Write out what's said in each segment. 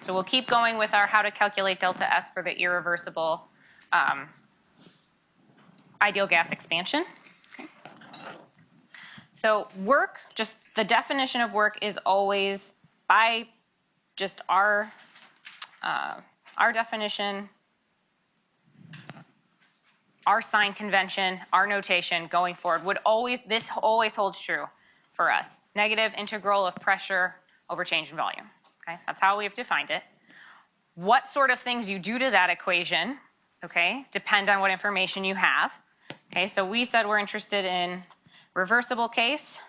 So we'll keep going with our how to calculate delta S for the irreversible ideal gas expansion. Okay. So work, just the definition of work is always by just our definition, our sign convention, our notation going forward would always, this always holds true for us. Negative integral of pressure over change in volume. Okay, that's how we've defined it. What sort of things you do to that equation, okay, depend on what information you have. Okay, so we said we're interested in reversible case.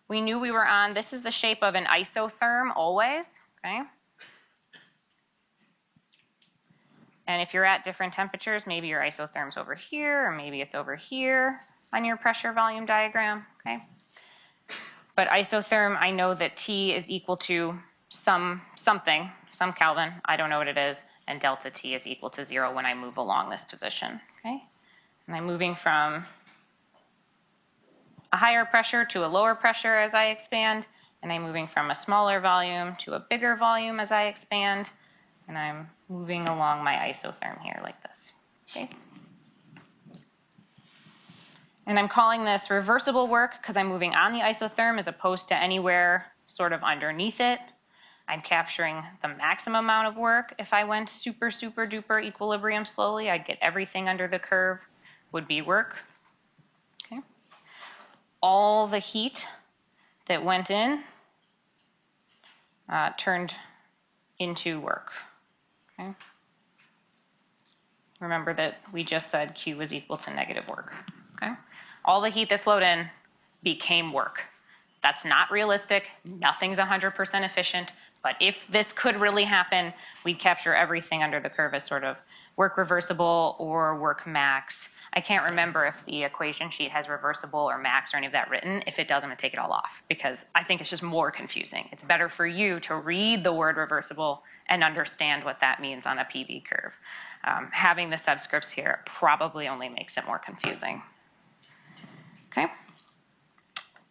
We knew we were on, this is the shape of an isotherm always, okay? And if you're at different temperatures, maybe your isotherm's over here, or maybe it's over here on your pressure volume diagram, okay? But isotherm, I know that T is equal to some Kelvin, I don't know what it is, and delta T is equal to 0 when I move along this position, okay? And I'm moving from a higher pressure to a lower pressure as I expand, and I'm moving from a smaller volume to a bigger volume as I expand, and I'm moving along my isotherm here like this, okay? And I'm calling this reversible work because I'm moving on the isotherm as opposed to anywhere sort of underneath it. I'm capturing the maximum amount of work. If I went super, super duper equilibrium slowly, I'd get everything under the curve would be work. Okay. All the heat that went in turned into work. Okay. Remember that we just said Q was equal to negative work. Okay. All the heat that flowed in became work. That's not realistic. Nothing's 100% efficient. But if this could really happen, we'd capture everything under the curve as sort of work reversible or work max. I can't remember if the equation sheet has reversible or max or any of that written. If it doesn't, I take it all off because I think it's just more confusing. It's better for you to read the word reversible and understand what that means on a PV curve. Having the subscripts here probably only makes it more confusing. Okay.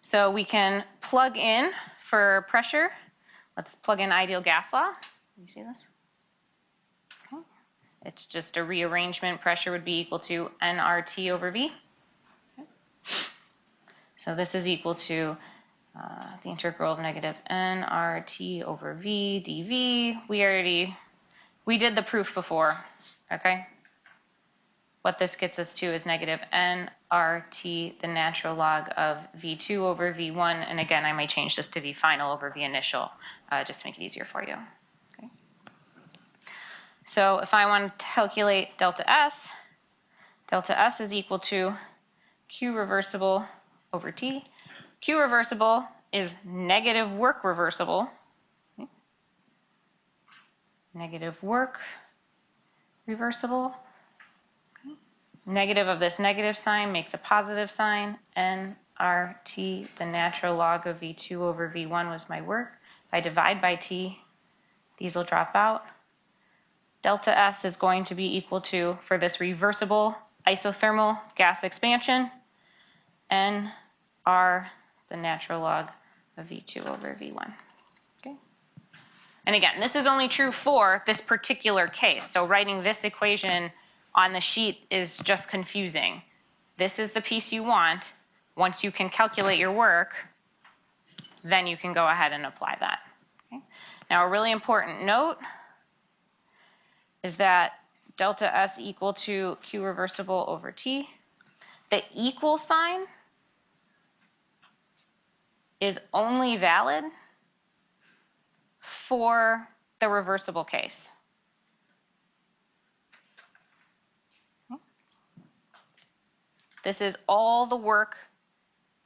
So we can plug in for pressure. Let's plug in ideal gas law. You see this? Okay. It's just a rearrangement. Pressure would be equal to nRT over V. Okay. So this is equal to the integral of negative nRT over V dV. We did the proof before, okay? What this gets us to is negative nRT, the natural log of V2 over V1. And again, I might change this to V final over V initial, just to make it easier for you. Okay. So if I want to calculate delta S is equal to Q reversible over T. Q reversible is negative work reversible. Okay. Negative work reversible. Negative of this negative sign makes a positive sign. nRT, the natural log of V2 over V1 was my work. If I divide by T, these will drop out. Delta S is going to be equal to, for this reversible isothermal gas expansion, nR, the natural log of V2 over V1. Okay. And again, this is only true for this particular case. So writing this equation on the sheet is just confusing. This is the piece you want. Once you can calculate your work, then you can go ahead and apply that. Okay? Now, a really important note is that delta S equal to Q reversible over T. The equal sign is only valid for the reversible case. This is all the work,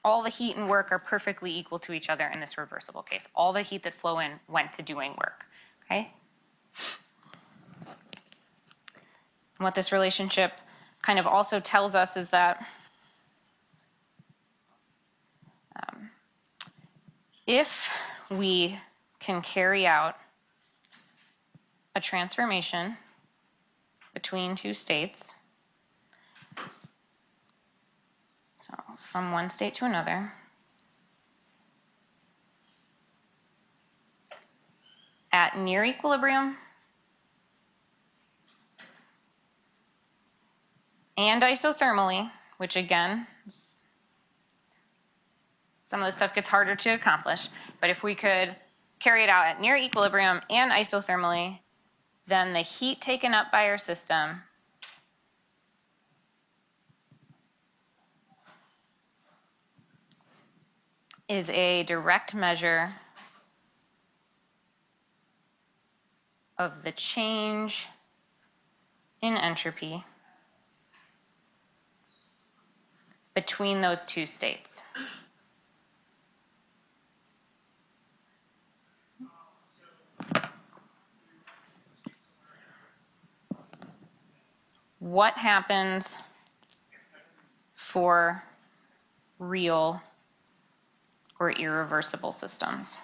all the heat and work are perfectly equal to each other in this reversible case. All the heat that flow in went to doing work, okay? And what this relationship kind of also tells us is that if we can carry out a transformation between two states, so from one state to another, at at near equilibrium and isothermally, which again, some of this stuff gets harder to accomplish, but if we could carry it out at near equilibrium and isothermally, then the heat taken up by our system is a direct measure of the change in entropy between those two states. What happens for real or irreversible systems?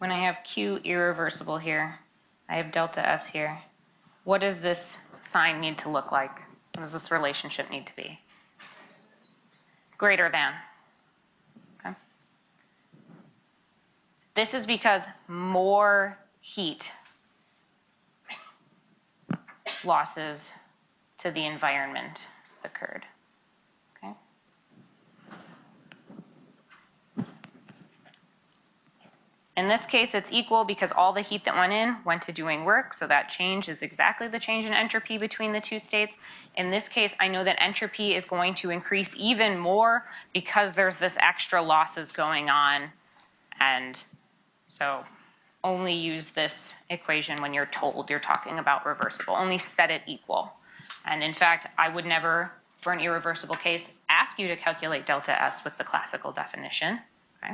When I have Q irreversible here, I have delta S here. What does this sign need to look like? What does this relationship need to be? Greater than. Okay. This is because more heat losses to the environment occurred. Okay. In this case, it's equal because all the heat that went in went to doing work, so that change is exactly the change in entropy between the two states. In this case, I know that entropy is going to increase even more because there's this extra losses going on, and so only use this equation when you're told you're talking about reversible. Only set it equal. And in fact, I would never, for an irreversible case, ask you to calculate delta S with the classical definition. Okay?